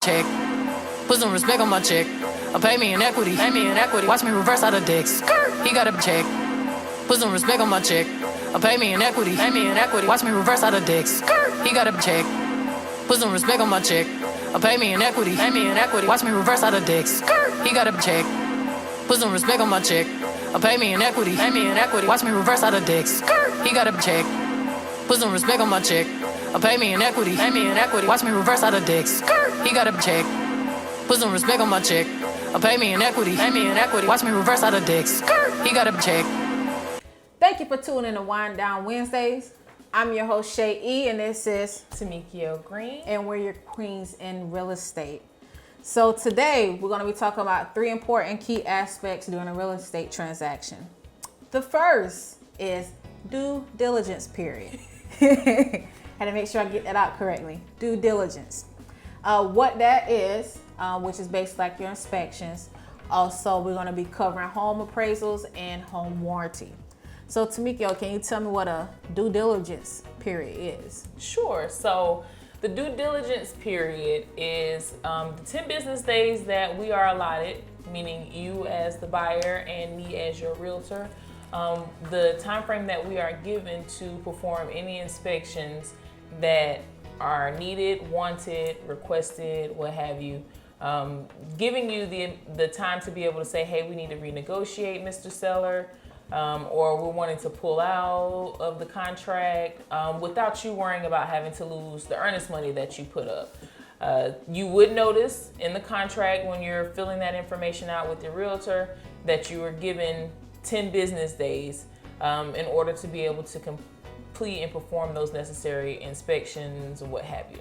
check. Put some respect on my check. Pay me in equity. Pay me in equity. Watch me reverse out of dicks. He got a check. Put some respect on my check. Pay me in equity. Pay me in equity. Watch me reverse out of dicks. He got a check. Put some respect on my check. Pay me in equity. Pay me in equity. Watch me reverse out of dicks. He got a check. Put some respect on my check. Pay me in equity. Pay me in equity. Watch me reverse out of dicks. He got a check. Put some respect on my check. Pay me in equity. Pay me in equity. Watch me reverse out of dicks. He got a check. Put some respect on my check. Pay me in equity. Pay me in equity. Watch me reverse out of dicks. He got a check. Thank you for tuning in to Wind Down Wednesdays. I'm your host, Shay E, and this is Tamikio Green. And we're your queens in real estate. So today, we're going to be talking about 3 important key aspects during a real estate transaction. The first is due diligence period. Had to make sure I get that out correctly. Due diligence. What that is, which is basically like your inspections. Also, we're going to be covering home appraisals and home warranty. So, Tamikio, can you tell me what a due diligence period is? Sure. So, the due diligence period is the 10 business days that we are allotted, meaning you as the buyer and me as your realtor. The time frame that we are given to perform any inspections that are needed, wanted, requested, what have you. Giving you the time to be able to say, hey, we need to renegotiate, Mr. Seller, or we're wanting to pull out of the contract without you worrying about having to lose the earnest money that you put up. You would notice in the contract when you're filling that information out with your realtor that you were given 10 business days in order to be able to complete and perform those necessary inspections and what have you.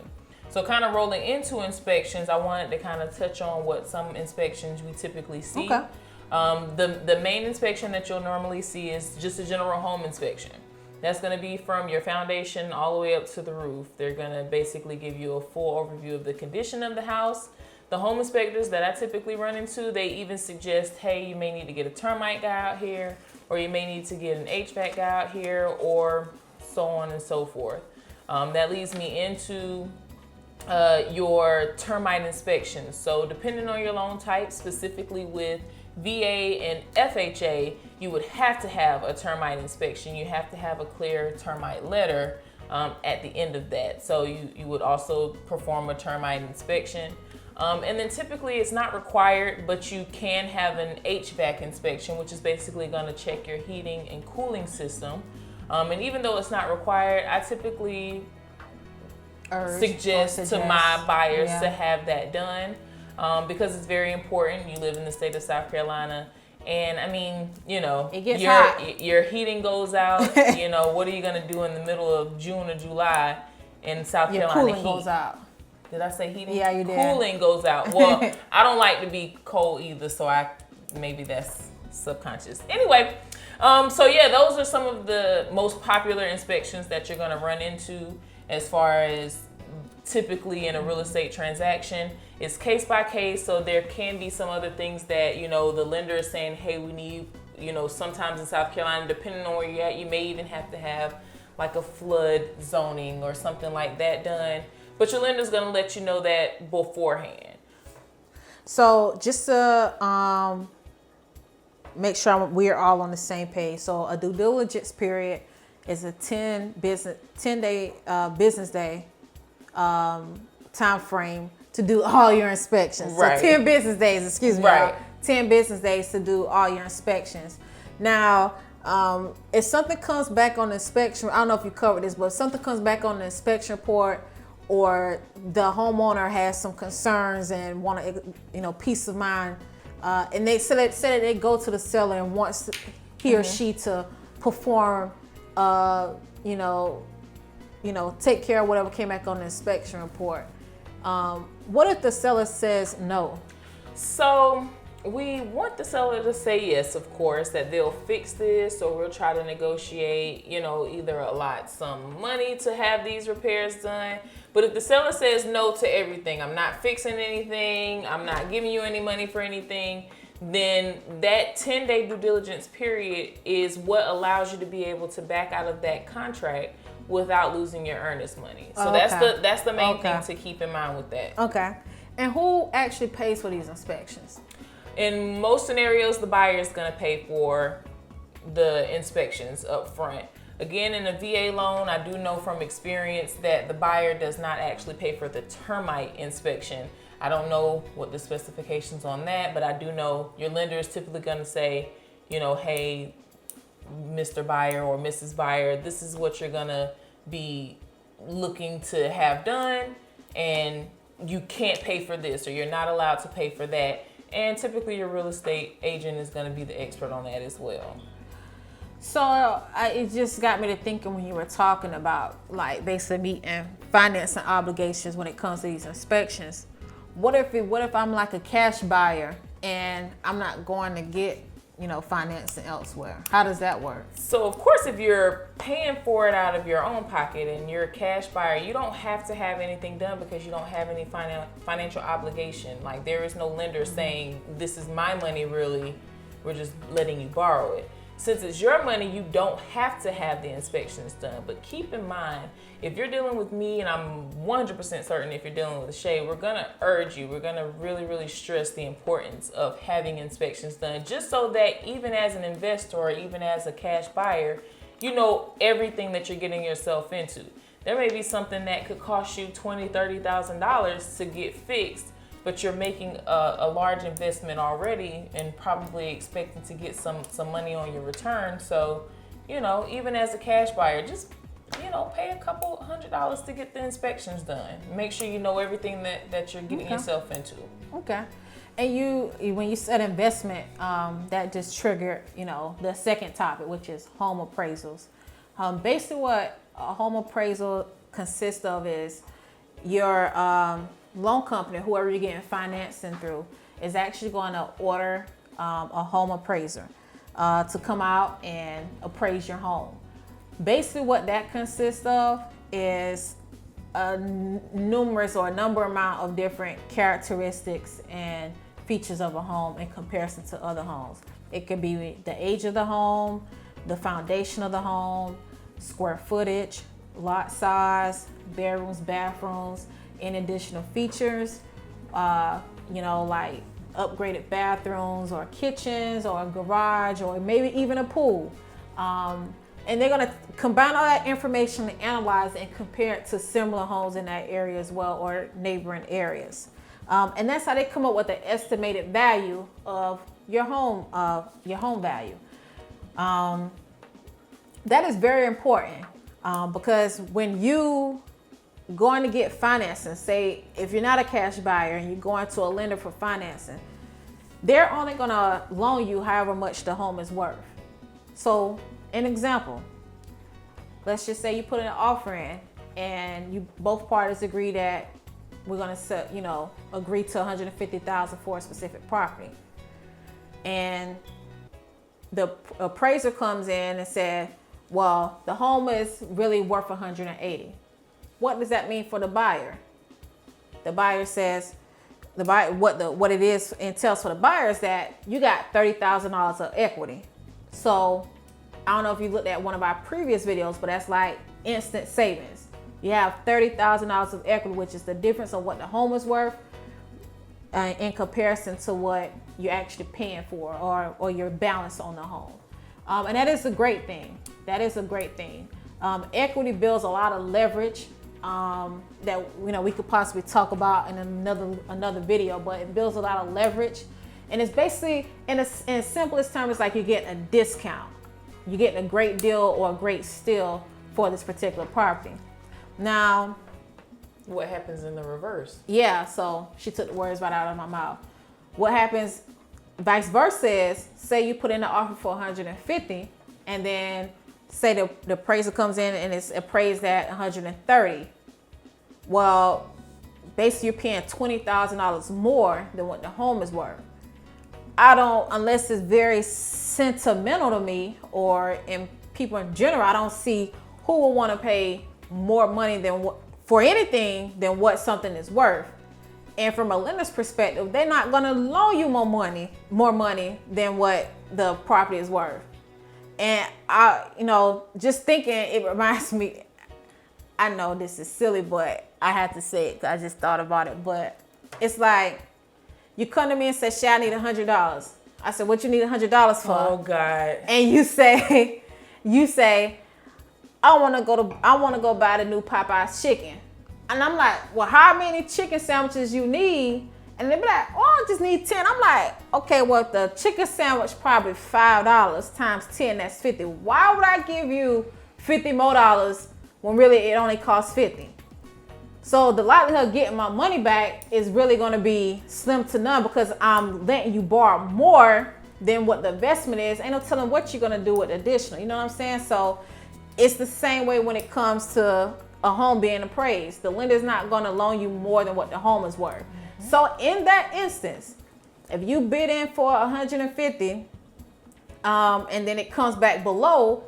So kind of rolling into inspections, I wanted to kind of touch on what some inspections we typically see. Okay. The main inspection that you'll normally see is just a general home inspection. That's going to be from your foundation all the way up to the roof. They're going to basically give you a full overview of the condition of the house. The home inspectors that I typically run into, they even suggest, hey, you may need to get a termite guy out here, or you may need to get an HVAC guy out here, or so on and so forth. That leads me into your termite inspections. So depending on your loan type, specifically with VA and FHA, you would have to have a termite inspection. You have to have a clear termite letter at the end of that. So you would also perform a termite inspection. And then typically it's not required, but you can have an HVAC inspection, which is basically going to check your heating and cooling system. And even though it's not required, I typically suggest to my buyers to have that done because it's very important. You live in the state of South Carolina, and I mean, you know, it gets hot. Your heating goes out. You know, what are you going to do in the middle of June or July in South Carolina? Your cooling goes out. Did I say heating? Yeah, you did. Cooling goes out. Well, I don't like to be cold either, so maybe that's subconscious. Anyway, so yeah, those are some of the most popular inspections that you're going to run into as far as typically in a real estate transaction. It's case by case, so there can be some other things that, you know, the lender is saying, hey, we need, you know, sometimes in South Carolina, depending on where you're at, you may even have to have like a flood zoning or something like that done. But your lender's going to let you know that beforehand. So just to make sure we're all on the same page. So a due diligence period is a 10-day business day time frame to do all your inspections. Right. So 10 business days, excuse me. Right. 10 business days to do all your inspections. Now, if something comes back on the inspection, I don't know if you covered this, but if something comes back on the inspection report, or the homeowner has some concerns and want to, you know, peace of mind, and they said that they go to the seller and wants he or she to perform, you know, take care of whatever came back on the inspection report. What if the seller says no? So we want the seller to say yes, of course, that they'll fix this, or we'll try to negotiate, you know, either allot some money to have these repairs done. But if the seller says no to everything, I'm not fixing anything, I'm not giving you any money for anything, then that 10-day due diligence period is what allows you to be able to back out of that contract without losing your earnest money. So that's the main thing to keep in mind with that. Okay. And who actually pays for these inspections? In most scenarios, the buyer is going to pay for the inspections up front. Again, in a VA loan, I do know from experience that the buyer does not actually pay for the termite inspection. I don't know what the specifications on that, but I do know your lender is typically going to say, you know, hey, Mr. Buyer or Mrs. Buyer, this is what you're going to be looking to have done, and you can't pay for this, or you're not allowed to pay for that. And typically your real estate agent is going to be the expert on that as well. So it just got me to thinking when you were talking about like basically meeting financing obligations when it comes to these inspections. What if I'm like a cash buyer and I'm not going to get, you know, financing elsewhere? How does that work? So of course, if you're paying for it out of your own pocket and you're a cash buyer, you don't have to have anything done because you don't have any financial obligation. Like there is no lender saying this is my money, really, we're just letting you borrow it. Since it's your money, you don't have to have the inspections done. But keep in mind, if you're dealing with me, and I'm 100% certain if you're dealing with a Shay, we're gonna urge you, we're gonna really, really stress the importance of having inspections done, just so that even as an investor or even as a cash buyer, you know everything that you're getting yourself into. There may be something that could cost you $20,000, $30,000 to get fixed, but you're making a large investment already and probably expecting to get some money on your return. So, you know, even as a cash buyer, just, you know, pay a couple $100 to get the inspections done. Make sure you know everything that you're getting yourself into. Okay. And when you said investment, that just triggered, you know, the second topic, which is home appraisals. Basically what a home appraisal consists of is your loan company, whoever you're getting financing through, is actually going to order a home appraiser to come out and appraise your home. Basically what that consists of is a number amount of different characteristics and features of a home in comparison to other homes. It could be the age of the home, the foundation of the home, square footage, lot size, bedrooms, bathrooms, any additional features, you know, like upgraded bathrooms or kitchens or a garage or maybe even a pool. And they're gonna combine all that information and analyze and compare it to similar homes in that area as well or neighboring areas. And that's how they come up with the estimated value of your home value. That is very important because when you going to get financing, say if you're not a cash buyer and you're going to a lender for financing, they're only going to loan you however much the home is worth. So an example, let's just say you put an offer in and you both parties agree that we're going to set, you know, agree to $150,000 for a specific property, and the appraiser comes in and said, well, the home is really worth $180,000. What does that mean for the buyer? The buyer says, what it is entails for the buyer is that you got $30,000 of equity. So I don't know if you looked at one of our previous videos, but that's like instant savings. You have $30,000 of equity, which is the difference of what the home is worth in comparison to what you're actually paying for or your balance on the home. And that is a great thing. That is a great thing. Equity builds a lot of leverage that, you know, we could possibly talk about in another video, but it builds a lot of leverage. And it's basically, in simplest terms, it's like you're getting a discount. You're getting a great deal or a great steal for this particular property. Now, what happens in the reverse? Yeah, so she took the words right out of my mouth. What happens vice versa is, say you put in an offer for $150,000 and then say the appraiser comes in and it's appraised at $130,000. Well, basically you're paying $20,000 more than what the home is worth. Unless it's very sentimental to me or in people in general, I don't see who will want to pay more money for anything than what something is worth. And from a lender's perspective, they're not going to loan you more money than what the property is worth. And just thinking, it reminds me, I know this is silly, but I have to say it because I just thought about it. But it's like you come to me and say, "Shay, I need $100." I said, "What you need $100 for?" Oh God. And you say, I want to go buy the new Popeye's chicken. And I'm like, "Well, how many chicken sandwiches you need?" And they be like, "Oh, I just need 10." I'm like, "Okay, well, the chicken sandwich probably $5 times 10, that's 50. Why would I give you $50 more when really it only costs 50? So the likelihood of getting my money back is really going to be slim to none because I'm letting you borrow more than what the investment is. Ain't no telling what you're going to do with additional. You know what I'm saying? So it's the same way when it comes to a home being appraised. The lender's not going to loan you more than what the home is worth. Mm-hmm. So in that instance, if you bid in for 150, and then it comes back below,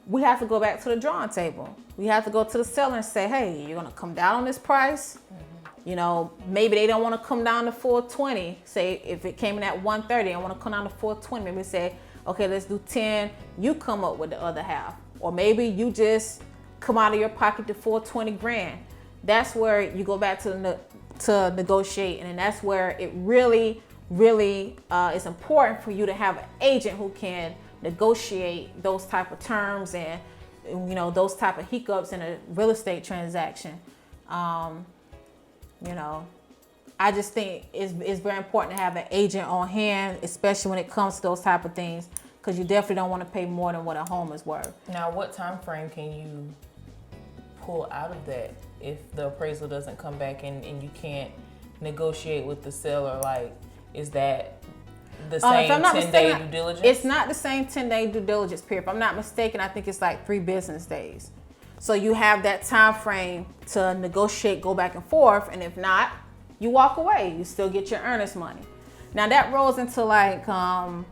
we have to go back to the drawing table. We have to go to the seller and say, "Hey, you're going to come down on this price." Mm-hmm. You know, maybe they don't want to come down to 420. Say if it came in at 130, I want to come down to 420. Maybe say, "Okay, let's do 10. You come up with the other half." Or maybe you just come out of your pocket to 420 grand. That's where you go back to negotiate. And that's where it really is important for you to have an agent who can negotiate those type of terms and, you know, those type of hiccups in a real estate transaction. You know, I just think it's very important to have an agent on hand, especially when it comes to those type of things, because you definitely don't want to pay more than what a home is worth. Now, what time frame can you pull out of that if the appraisal doesn't come back and you can't negotiate with the seller? Like, is that the same 10-day due diligence? It's not the same 10-day due diligence period. If I'm not mistaken, I think it's like 3 business days. So you have that time frame to negotiate, go back and forth, and if not, you walk away. You still get your earnest money. Now that rolls into like, I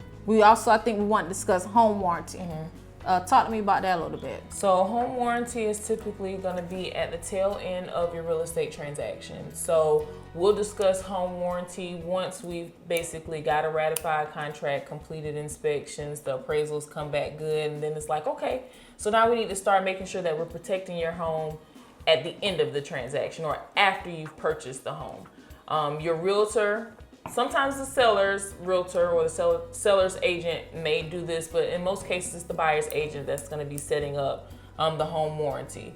think we want to discuss home warranty. Mm-hmm. Talk to me about that a little bit. So home warranty is typically going to be at the tail end of your real estate transaction. So we'll discuss home warranty once we've basically got a ratified contract, completed inspections, the appraisals come back good, and then it's like, okay, so now we need to start making sure that we're protecting your home at the end of the transaction or after you've purchased the home. Your realtor, sometimes the seller's realtor or the seller's agent may do this, but in most cases it's the buyer's agent that's going to be setting up the home warranty.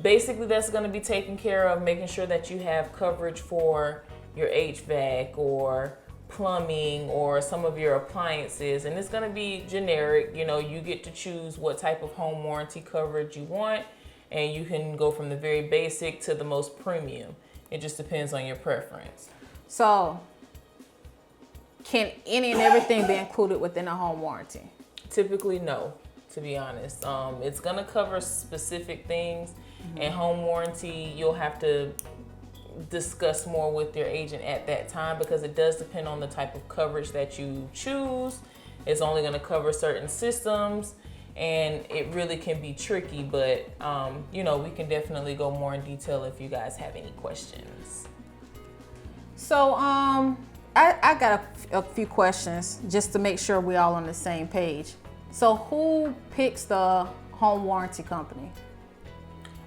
Basically, that's going to be taking care of making sure that you have coverage for your HVAC or plumbing or some of your appliances, and it's going to be generic. You know, you get to choose what type of home warranty coverage you want, and you can go from the very basic to the most premium. It just depends on your preference. So, can any and everything be included within a home warranty? Typically, no, to be honest. It's going to cover specific things, mm-hmm. and home warranty, you'll have to discuss more with your agent at that time because it does depend on the type of coverage that you choose. It's only going to cover certain systems, and it really can be tricky, but, you know, we can definitely go more in detail if you guys have any questions. So, I got a few questions just to make sure we're all on the same page. So who picks the home warranty company?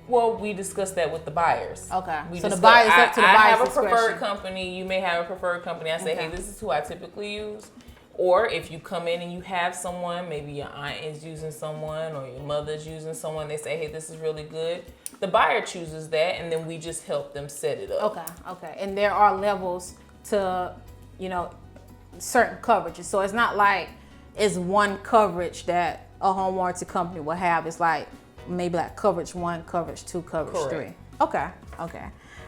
Well, we discussed that with the buyers. Okay. So the buyer's up to the buyer's discretion. I have a preferred company. You may have a preferred company. I say, hey, this is who I typically use. Or if you come in and you have someone, maybe your aunt is using someone or your mother's using someone, they say, hey, this is really good. The buyer chooses that, and then we just help them set it up. Okay. And there are levels to, you know, certain coverages. So it's not like it's one coverage that a home warranty company will have. It's like maybe like coverage 1, coverage 2, coverage 3. Okay.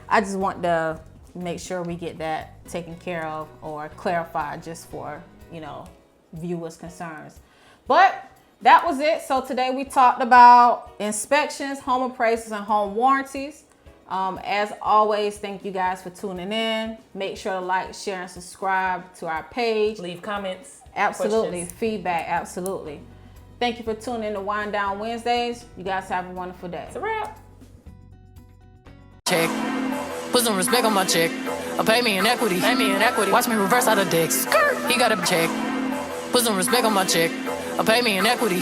I just want to make sure we get that taken care of or clarified just for, you know, viewers' concerns. But that was it. So today we talked about inspections, home appraisals, and home warranties. As always, thank you guys for tuning in. Make sure to like, share, and subscribe to our page. Leave comments. Absolutely. Questions. Feedback. Absolutely. Thank you for tuning in to Wind Down Wednesdays. You guys have a wonderful day. It's a wrap. Check. Put some respect on my check. Pay me in equity. Watch me reverse out of dicks. He got a check. Put some respect on my check. Pay me in equity.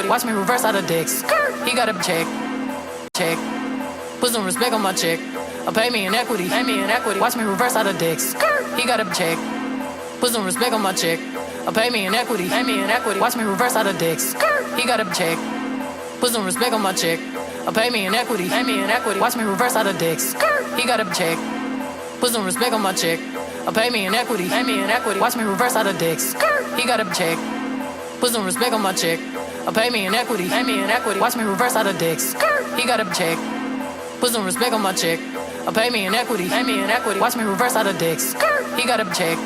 Watch me reverse out of dicks. He got a check. Put some respect on my check. pay me in equity. Pay me in equity. Watch me reverse out of dicks. He got a check. Put some respect on my check. Pay me in equity. Pay me in equity. Watch me reverse out of dicks. He got a check. Put some respect on my check. Pay me in equity. Pay me in equity. Watch me reverse out of dicks. He got a check. Put some respect on my check. Pay me in equity. Pay me in equity. Watch me reverse out of dicks. He got a check. Put some respect on my check. Pay me in equity. Pay me in equity. Watch me reverse out of dicks. He got a check. Put some respect on my check. Pay me in equity. Pay me in equity. Watch me reverse out of dicks. He got a check.